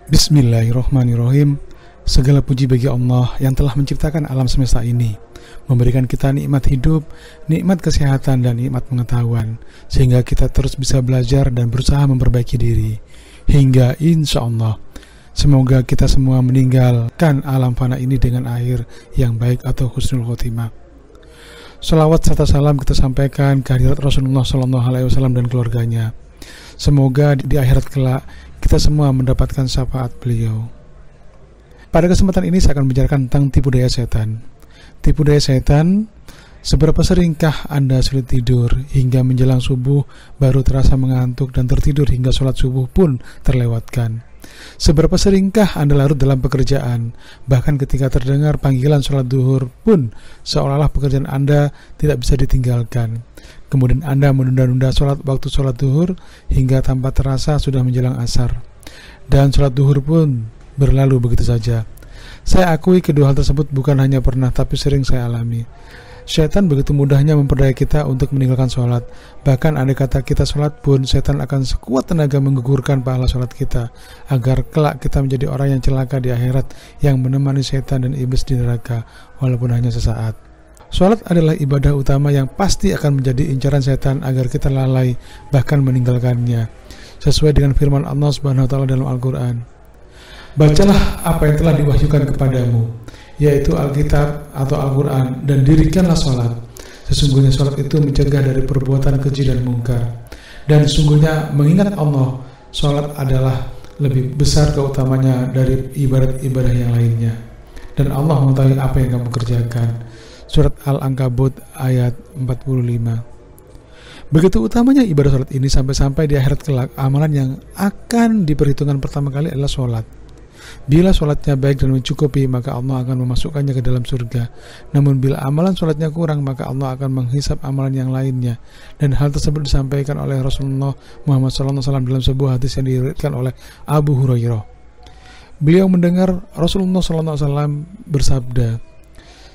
Bismillahirrahmanirrahim. Segala puji bagi Allah yang telah menciptakan alam semesta ini, memberikan kita nikmat hidup, nikmat kesehatan, dan nikmat pengetahuan, sehingga kita terus bisa belajar dan berusaha memperbaiki diri. Hingga insya Allah, semoga kita semua meninggalkan alam fana ini dengan akhir yang baik atau husnul khotimah. Salawat serta salam kita sampaikan ke hadirat Rasulullah SAW dan keluarganya. Semoga di akhirat kelak kita semua mendapatkan syafaat beliau. Pada kesempatan ini saya akan membicarakan tentang tipu daya setan. Tipu daya setan, seberapa seringkah Anda sulit tidur hingga menjelang subuh baru terasa mengantuk dan tertidur hingga sholat subuh pun terlewatkan? Seberapa seringkah Anda larut dalam pekerjaan, bahkan ketika terdengar panggilan sholat duhur pun seolah-olah pekerjaan Anda tidak bisa ditinggalkan. Kemudian Anda menunda-nunda waktu sholat duhur hingga tanpa terasa sudah menjelang asar. Dan sholat duhur pun berlalu begitu saja. Saya akui kedua hal tersebut bukan hanya pernah, tapi sering saya alami. Setan begitu mudahnya memperdaya kita untuk meninggalkan sholat. Bahkan andai kata kita sholat pun, setan akan sekuat tenaga menggugurkan pahala sholat kita, agar kelak kita menjadi orang yang celaka di akhirat, yang menemani setan dan iblis di neraka, walaupun hanya sesaat. Sholat adalah ibadah utama yang pasti akan menjadi incaran setan agar kita lalai, bahkan meninggalkannya, sesuai dengan firman Allah Subhanahu wa Ta'ala dalam Al-Quran. Bacalah apa yang telah diwahyukan kepadamu, yaitu Alkitab atau Al-Quran, dan dirikanlah sholat. Sesungguhnya sholat itu mencegah dari perbuatan keji dan mungkar. Dan sesungguhnya mengingat Allah, sholat adalah lebih besar keutamanya dari ibadat-ibadah yang lainnya. Dan Allah mengetahui apa yang kamu kerjakan. Surat Al-Ankabut ayat 45. Begitu utamanya ibadah sholat ini sampai-sampai di akhirat kelak, amalan yang akan diperhitungkan pertama kali adalah sholat. Bila sholatnya baik dan mencukupi, maka Allah akan memasukkannya ke dalam surga. Namun bila amalan sholatnya kurang, maka Allah akan menghisap amalan yang lainnya. Dan hal tersebut disampaikan oleh Rasulullah Muhammad SAW dalam sebuah hadis yang diriwayatkan oleh Abu Hurairah. Beliau mendengar Rasulullah SAW bersabda,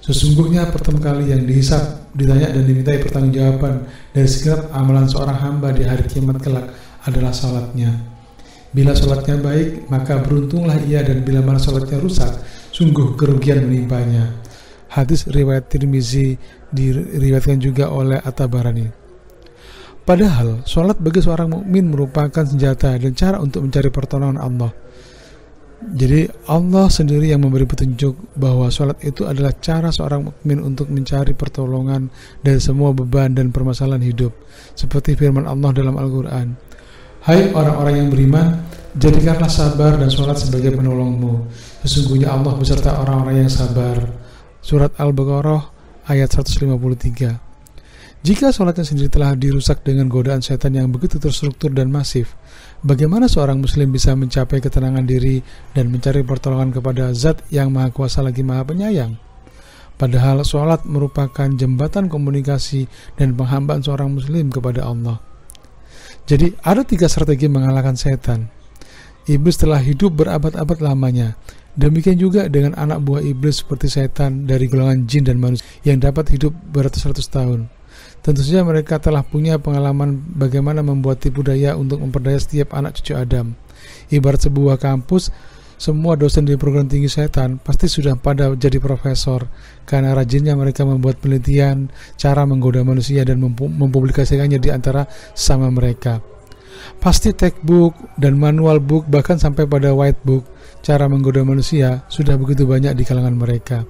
sesungguhnya pertama kali yang dihisap, ditanya dan dimintai pertanggungjawaban dari segenap amalan seorang hamba di hari kiamat kelak adalah sholatnya. Bila sholatnya baik, maka beruntunglah ia, dan bila mana sholatnya rusak, sungguh kerugian menimpanya. Hadis riwayat Tirmizi, diriwayatkan juga oleh At-Tabarani. Padahal sholat bagi seorang mukmin merupakan senjata dan cara untuk mencari pertolongan Allah. Jadi Allah sendiri yang memberi petunjuk bahwa sholat itu adalah cara seorang mukmin untuk mencari pertolongan dari semua beban dan permasalahan hidup. Seperti firman Allah dalam Al-Quran, hai orang-orang yang beriman, jadikanlah sabar dan sholat sebagai penolongmu. Sesungguhnya Allah beserta orang-orang yang sabar. Surat Al-Baqarah ayat 153. Jika sholatnya sendiri telah dirusak dengan godaan setan yang begitu terstruktur dan masif, bagaimana seorang muslim bisa mencapai ketenangan diri dan mencari pertolongan kepada Zat yang Maha Kuasa lagi Maha Penyayang? Padahal sholat merupakan jembatan komunikasi dan penghambaan seorang muslim kepada Allah. Jadi ada 3 strategi mengalahkan setan. Iblis telah hidup berabad-abad lamanya. Demikian juga dengan anak buah iblis seperti setan dari golongan jin dan manusia yang dapat hidup beratus-ratus tahun. Tentu saja mereka telah punya pengalaman bagaimana membuat tipu daya untuk memperdaya setiap anak cucu Adam. Ibarat sebuah kampus, semua dosen di program tinggi setan pasti sudah pada jadi profesor, karena rajinnya mereka membuat penelitian cara menggoda manusia dan mempublikasikannya di antara sesama mereka. Pasti textbook dan manual book, bahkan sampai pada white book, cara menggoda manusia sudah begitu banyak di kalangan mereka.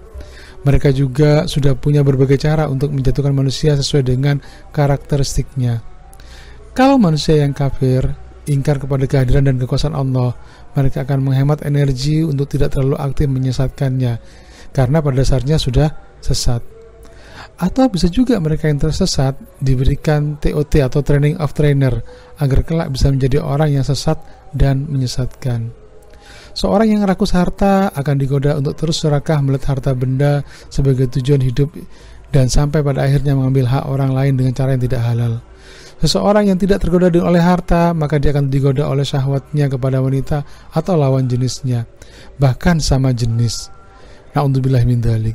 Mereka juga sudah punya berbagai cara untuk menjatuhkan manusia sesuai dengan karakteristiknya. Kalau manusia yang kafir, ingkar kepada kehadiran dan kekuasaan Allah, mereka akan menghemat energi untuk tidak terlalu aktif menyesatkannya, karena pada dasarnya sudah sesat. Atau bisa juga mereka yang tersesat diberikan TOT atau Training of Trainer, agar kelak bisa menjadi orang yang sesat dan menyesatkan. Seorang yang rakus harta akan digoda untuk terus serakah melihat harta benda sebagai tujuan hidup, dan sampai pada akhirnya mengambil hak orang lain dengan cara yang tidak halal. Seseorang yang tidak tergoda oleh harta, maka dia akan digoda oleh syahwatnya kepada wanita atau lawan jenisnya, bahkan sama jenis. Na'udzubillah min dzalik.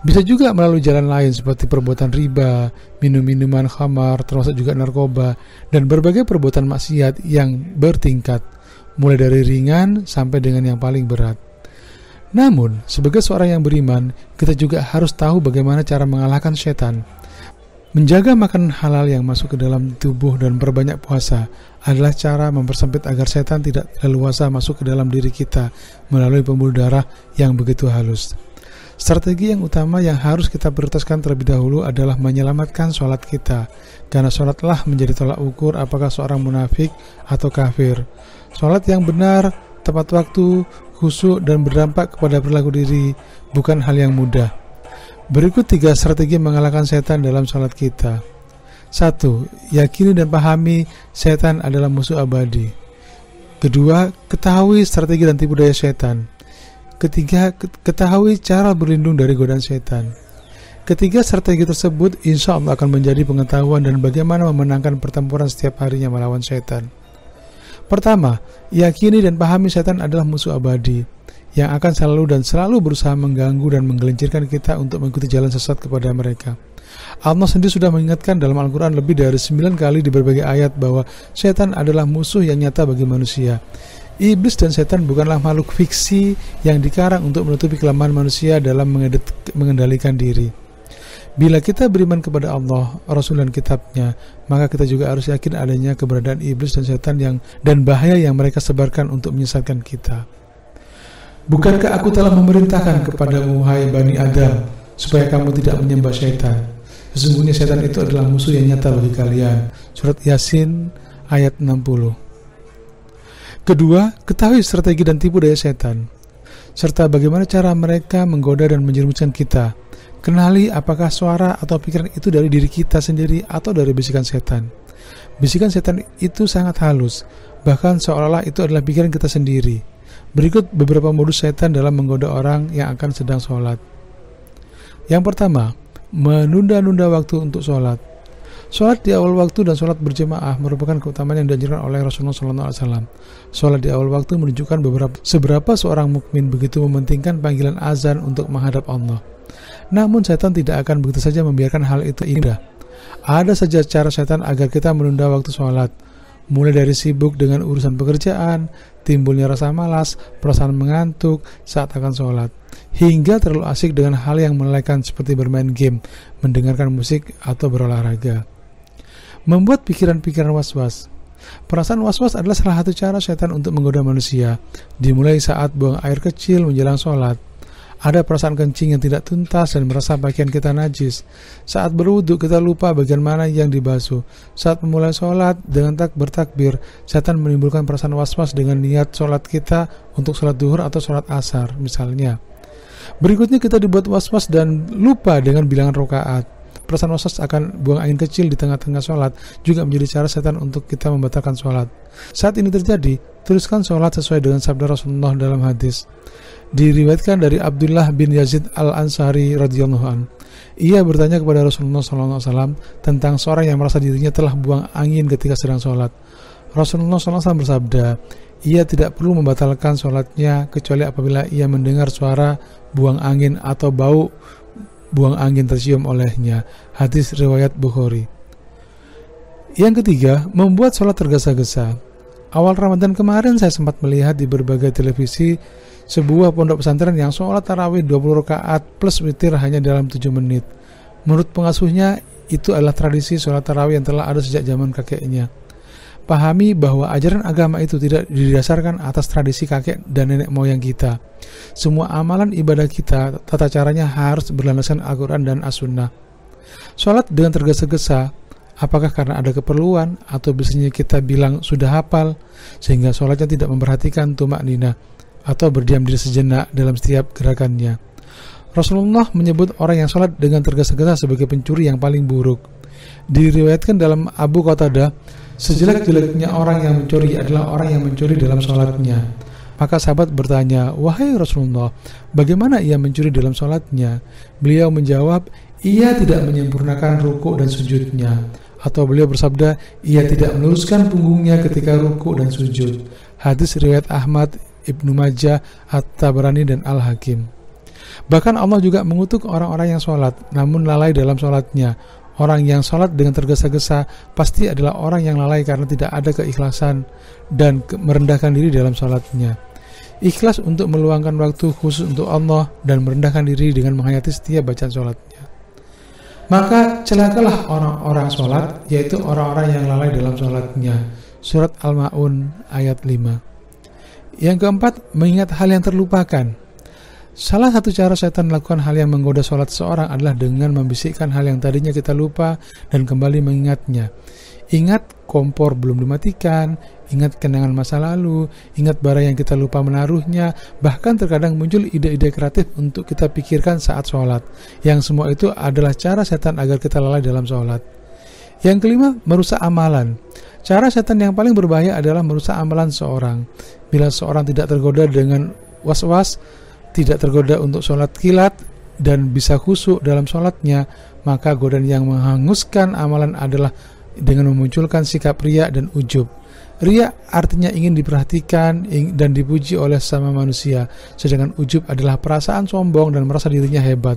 Bisa juga melalui jalan lain seperti perbuatan riba, minum-minuman khamar, termasuk juga narkoba, dan berbagai perbuatan maksiat yang bertingkat. mulai dari ringan sampai dengan yang paling berat. Namun, sebagai seorang yang beriman, kita juga harus tahu bagaimana cara mengalahkan setan. Menjaga makanan halal yang masuk ke dalam tubuh dan berbanyak puasa adalah cara mempersempit agar setan tidak leluasa masuk ke dalam diri kita melalui pembuluh darah yang begitu halus. Strategi yang utama yang harus kita prioritaskan terlebih dahulu adalah menyelamatkan sholat kita, karena sholatlah menjadi tolak ukur apakah seorang munafik atau kafir. Sholat yang benar, tepat waktu, khusyuk dan berdampak kepada perilaku diri bukan hal yang mudah. Berikut 3 strategi mengalahkan setan dalam sholat kita. 1. Yakini dan pahami setan adalah musuh abadi. 2. Ketahui strategi dan tipu daya setan. 3. Ketahui cara berlindung dari godaan setan. 3 strategi tersebut insya Allah akan menjadi pengetahuan dan bagaimana memenangkan pertempuran setiap harinya melawan setan. Pertama, yakini dan pahami setan adalah musuh abadi yang akan selalu berusaha mengganggu dan menggelincirkan kita untuk mengikuti jalan sesat kepada mereka. Allah sendiri sudah mengingatkan dalam Al-Quran lebih dari 9 kali di berbagai ayat bahwa setan adalah musuh yang nyata bagi manusia. Iblis dan setan bukanlah makhluk fiksi yang dikarang untuk menutupi kelemahan manusia dalam mengendalikan diri. Bila kita beriman kepada Allah, Rasul dan kitabnya, maka kita juga harus yakin adanya keberadaan iblis dan setan dan bahaya yang mereka sebarkan untuk menyesatkan kita. Bukankah aku telah memerintahkan kepadamu, hai Bani Adam, supaya kamu tidak menyembah syaitan? Sesungguhnya syaitan itu adalah musuh yang nyata bagi kalian. Surat Yasin ayat 60. Kedua, ketahui strategi dan tipu daya setan, serta bagaimana cara mereka menggoda dan menjerumuskan kita. Kenali apakah suara atau pikiran itu dari diri kita sendiri atau dari bisikan setan. Bisikan setan itu sangat halus, bahkan seolah-olah itu adalah pikiran kita sendiri. Berikut beberapa modus setan dalam menggoda orang yang akan sedang sholat. Yang pertama, menunda-nunda waktu untuk sholat. Sholat di awal waktu dan sholat berjamaah merupakan keutamaan yang dianjurkan oleh Rasulullah SAW. Sholat di awal waktu menunjukkan seberapa seorang mukmin begitu mementingkan panggilan azan untuk menghadap Allah. Namun setan tidak akan begitu saja membiarkan hal itu indah. Ada saja cara setan agar kita menunda waktu sholat, mulai dari sibuk dengan urusan pekerjaan, timbulnya rasa malas, perasaan mengantuk saat akan sholat, hingga terlalu asik dengan hal yang melelahkan seperti bermain game, mendengarkan musik, atau berolahraga. Membuat pikiran-pikiran was-was. Perasaan was-was adalah salah satu cara setan untuk menggoda manusia, dimulai saat buang air kecil menjelang sholat. Ada perasaan kencing yang tidak tuntas dan merasa pakaian kita najis. Saat berwudu kita lupa bagian mana yang dibasuh. Saat memulai sholat dengan bertakbir, setan menimbulkan perasaan was-was dengan niat sholat kita untuk sholat duhur atau sholat asar misalnya. Berikutnya kita dibuat was-was dan lupa dengan bilangan rakaat. Perasaan was-was akan buang angin kecil di tengah-tengah sholat juga menjadi cara setan untuk kita membatalkan sholat. Saat ini terjadi, teruskan sholat sesuai dengan sabda Rasulullah dalam hadis. Diriwayatkan dari Abdullah bin Yazid al-Ansari radhiyallahu anhu. Ia bertanya kepada Rasulullah SAW tentang seorang yang merasa dirinya telah buang angin ketika sedang sholat. Rasulullah SAW bersabda, ia tidak perlu membatalkan sholatnya kecuali apabila ia mendengar suara buang angin atau bau buang angin tercium olehnya. Hadis riwayat Bukhari. Yang ketiga, membuat sholat tergesa-gesa. Awal Ramadan kemarin saya sempat melihat di berbagai televisi sebuah pondok pesantren yang sholat tarawih 20 rakaat plus witir hanya dalam 7 menit. Menurut pengasuhnya, itu adalah tradisi sholat tarawih yang telah ada sejak zaman kakeknya. Pahami bahwa ajaran agama itu tidak didasarkan atas tradisi kakek dan nenek moyang kita. Semua amalan ibadah kita, tata caranya harus berlandaskan Al-Quran dan As-Sunnah. Sholat dengan tergesa-gesa, apakah karena ada keperluan atau biasanya kita bilang sudah hafal sehingga sholatnya tidak memperhatikan tumak nina atau berdiam diri sejenak dalam setiap gerakannya. Rasulullah menyebut orang yang sholat dengan tergesa-gesa sebagai pencuri yang paling buruk. Diriwayatkan dalam Abu Qatadah, sejelek-jeleknya orang yang mencuri adalah orang yang mencuri dalam sholatnya. Maka sahabat bertanya, wahai Rasulullah, bagaimana ia mencuri dalam sholatnya? Beliau menjawab, ia tidak menyempurnakan rukuk dan sujudnya. Atau beliau bersabda, ia tidak meluruskan punggungnya ketika rukuk dan sujud. Hadis riwayat Ahmad, Ibnu Majah, At-Tabarani, dan Al-Hakim. Bahkan Allah juga mengutuk orang-orang yang sholat namun lalai dalam sholatnya. Orang yang sholat dengan tergesa-gesa pasti adalah orang yang lalai karena tidak ada keikhlasan dan merendahkan diri dalam sholatnya. Ikhlas untuk meluangkan waktu khusus untuk Allah dan merendahkan diri dengan menghayati setiap bacaan sholatnya. Maka celakalah orang-orang sholat, yaitu orang-orang yang lalai dalam sholatnya. Surat Al-Ma'un ayat 5. Yang keempat, mengingat hal yang terlupakan. Salah satu cara setan melakukan hal yang menggoda sholat seseorang adalah dengan membisikkan hal yang tadinya kita lupa dan kembali mengingatnya. Ingat kompor belum dimatikan, ingat kenangan masa lalu, ingat barang yang kita lupa menaruhnya, bahkan terkadang muncul ide-ide kreatif untuk kita pikirkan saat sholat. Yang semua itu adalah cara setan agar kita lalai dalam sholat. Yang kelima, merusak amalan. Cara setan yang paling berbahaya adalah merusak amalan seorang. Bila seorang tidak tergoda dengan was-was, tidak tergoda untuk sholat kilat, dan bisa khusyuk dalam sholatnya, maka godaan yang menghanguskan amalan adalah dengan memunculkan sikap riya dan ujub. Riya artinya ingin diperhatikan dan dipuji oleh sesama manusia, sedangkan ujub adalah perasaan sombong dan merasa dirinya hebat.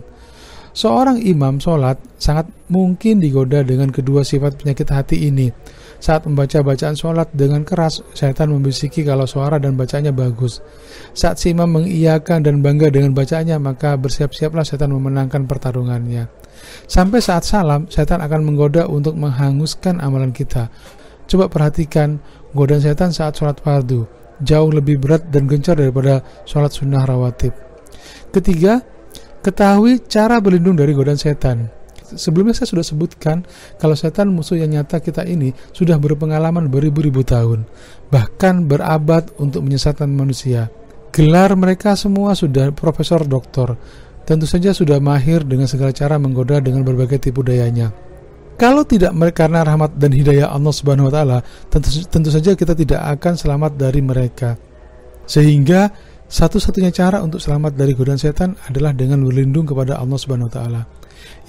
Seorang imam sholat sangat mungkin digoda dengan kedua sifat penyakit hati ini. Saat membaca bacaan sholat dengan keras, setan membisiki kalau suara dan bacaannya bagus. Saat si imam mengiyakan dan bangga dengan bacaannya, maka bersiap-siaplah setan memenangkan pertarungannya. Sampai saat salam, setan akan menggoda untuk menghanguskan amalan kita. Coba perhatikan, godaan setan saat sholat fardu jauh lebih berat dan gencar daripada sholat sunnah rawatib. Ketiga, ketahui cara berlindung dari godaan setan. Sebelumnya saya sudah sebutkan kalau setan musuh yang nyata kita ini sudah berpengalaman beribu-ribu tahun, bahkan berabad untuk menyesatkan manusia. Gelar mereka semua sudah profesor doktor, tentu saja sudah mahir dengan segala cara menggoda dengan berbagai tipu dayanya. Kalau tidak karena rahmat dan hidayah Allah Subhanahu wa taala, tentu saja kita tidak akan selamat dari mereka. Sehingga satu-satunya cara untuk selamat dari godaan setan adalah dengan berlindung kepada Allah Subhanahu wa taala.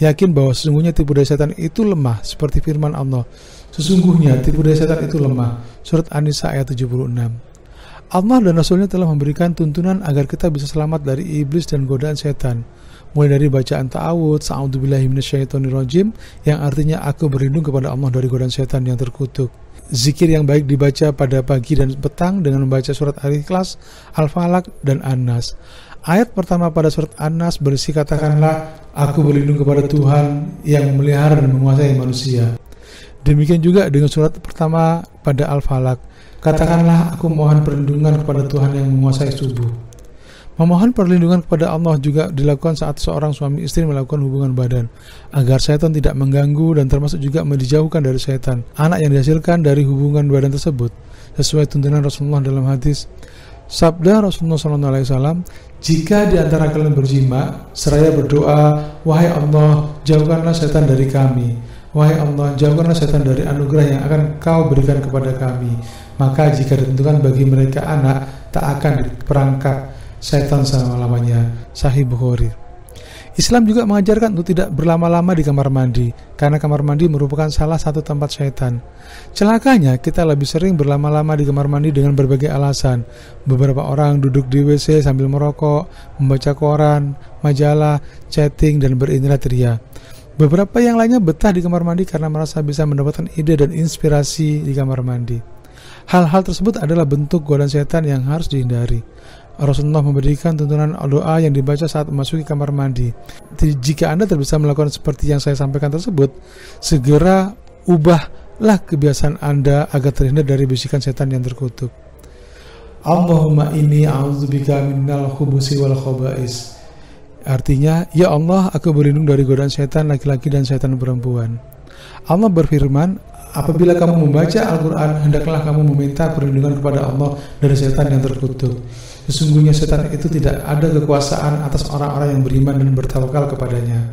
Yakin bahwa sesungguhnya tipu daya setan itu lemah, seperti firman Allah. Sesungguhnya tipu daya setan itu lemah. Surat An-Nisa ayat 76. Allah dan Rasulnya telah memberikan tuntunan agar kita bisa selamat dari iblis dan godaan setan. Mulai dari bacaan ta'awudz, a'udzubillahi minasyaitonirrajim, yang artinya aku berlindung kepada Allah dari godaan setan yang terkutuk. Zikir yang baik dibaca pada pagi dan petang dengan membaca surat Al-Ikhlas, Al-Falaq, dan An-Nas. Ayat pertama pada surat An-Nas berisi katakanlah, aku berlindung kepada Tuhan yang memelihara dan menguasai manusia. Demikian juga dengan surat pertama pada Al-Falaq, katakanlah aku mohon perlindungan kepada Tuhan yang menguasai subuh. Memohon perlindungan kepada Allah juga dilakukan saat seorang suami istri melakukan hubungan badan, agar setan tidak mengganggu dan termasuk juga dijauhkan dari setan, anak yang dihasilkan dari hubungan badan tersebut, sesuai tuntunan Rasulullah dalam hadis. Sabda Rasulullah SAW, jika di antara kalian berjima, seraya berdoa, wahai Allah, jauhkanlah setan dari kami. Wahai Allah, jauhkanlah setan dari anugerah yang akan kau berikan kepada kami. Maka jika ditentukan bagi mereka anak, tak akan diperangkap setan selama-lamanya. Sahih Bukhari. Islam juga mengajarkan untuk tidak berlama-lama di kamar mandi, karena kamar mandi merupakan salah satu tempat setan. Celakanya, kita lebih sering berlama-lama di kamar mandi dengan berbagai alasan. Beberapa orang duduk di WC sambil merokok, membaca koran, majalah, chatting, dan berintilat ria. Beberapa yang lainnya betah di kamar mandi karena merasa bisa mendapatkan ide dan inspirasi di kamar mandi. Hal-hal tersebut adalah bentuk godaan setan yang harus dihindari. Rasulullah memberikan tuntunan doa yang dibaca saat memasuki kamar mandi. Jika Anda bisa melakukan seperti yang saya sampaikan tersebut, segera ubahlah kebiasaan Anda agar terhindar dari bisikan setan yang terkutuk. Allahumma inni a'udzubika minal khubusi wal khaba'is. Artinya, ya Allah, aku berlindung dari godaan setan laki-laki dan setan perempuan. Allah berfirman, apabila kamu membaca Al-Quran, hendaklah kamu meminta perlindungan kepada Allah dari setan yang terkutuk. Sesungguhnya setan itu tidak ada kekuasaan atas orang-orang yang beriman dan bertawakal kepadanya.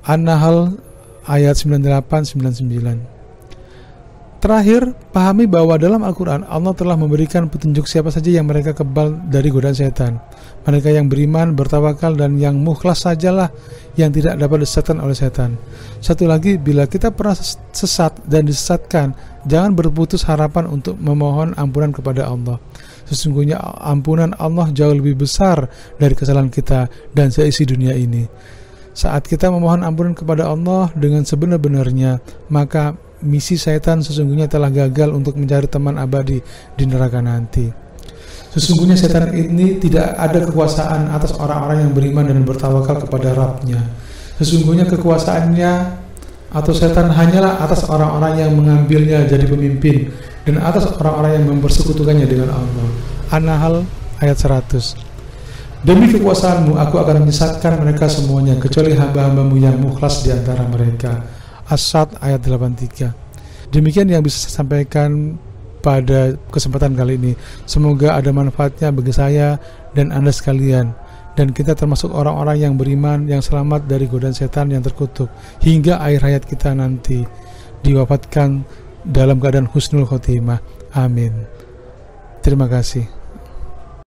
An-Nahl ayat 98-99. Terakhir, pahami bahwa dalam Al-Quran Allah telah memberikan petunjuk siapa saja yang mereka kebal dari godaan setan. Mereka yang beriman, bertawakal, dan yang mukhlas sajalah yang tidak dapat disesatkan oleh setan. Satu lagi, bila kita pernah sesat dan disesatkan, jangan berputus harapan untuk memohon ampunan kepada Allah. Sesungguhnya ampunan Allah jauh lebih besar dari kesalahan kita dan seisi dunia ini. Saat kita memohon ampunan kepada Allah dengan sebenar-benarnya, maka misi setan sesungguhnya telah gagal untuk mencari teman abadi di neraka nanti. Sesungguhnya setan ini tidak ada kekuasaan atas orang-orang yang beriman dan bertawakal kepada Rabb-nya. Sesungguhnya kekuasaannya atau setan hanyalah atas orang-orang yang mengambilnya jadi pemimpin dan atas orang-orang yang mempersekutukannya dengan Allah. An-Nahl ayat 100. Demi kekuasaanmu, aku akan menyesatkan mereka semuanya, kecuali hamba-hambamu yang mukhlas di antara mereka. As-Sad ayat 83. Demikian yang bisa saya sampaikan pada kesempatan kali ini. Semoga ada manfaatnya bagi saya dan Anda sekalian. Dan kita termasuk orang-orang yang beriman, yang selamat dari godaan setan yang terkutuk, hingga akhir hayat kita nanti diwafatkan dalam keadaan husnul khotimah. Amin. Terima kasih.